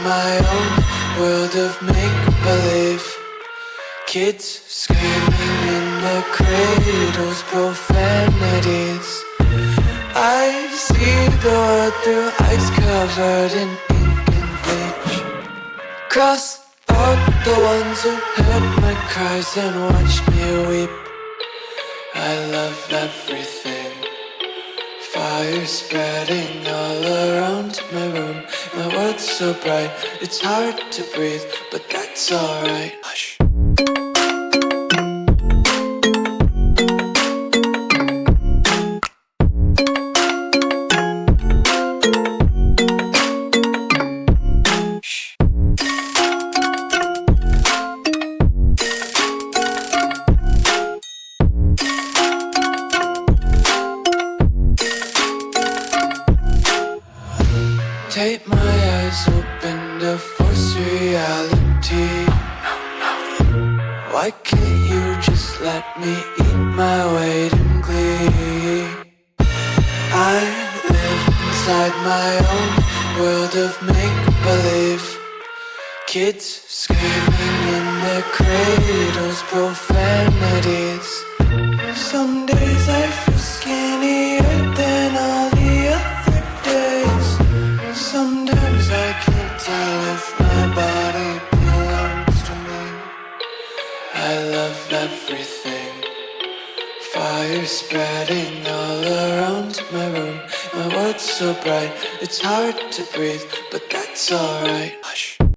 my own world of make-believe. Kids screaming in their cradles, profanities. I see the world through ice covered in ink and bleach. Cross out the ones who heard my cries and watched me weep. I love everything. Fire spreading all around my room. My world's so bright, it's hard to breathe, but that's alright. Hush. Take my eyes open to force reality. Why can't you just let me eat my weight in glee? I live inside my own world of make-believe. Kids screaming in their cradles, profanities. Some days I feel skinnier than all the other days. Sometimes I can't tell if my body belongs to me. I love everything. Fire spreading all around my room. My world's so bright, it's hard to breathe, but that's alright.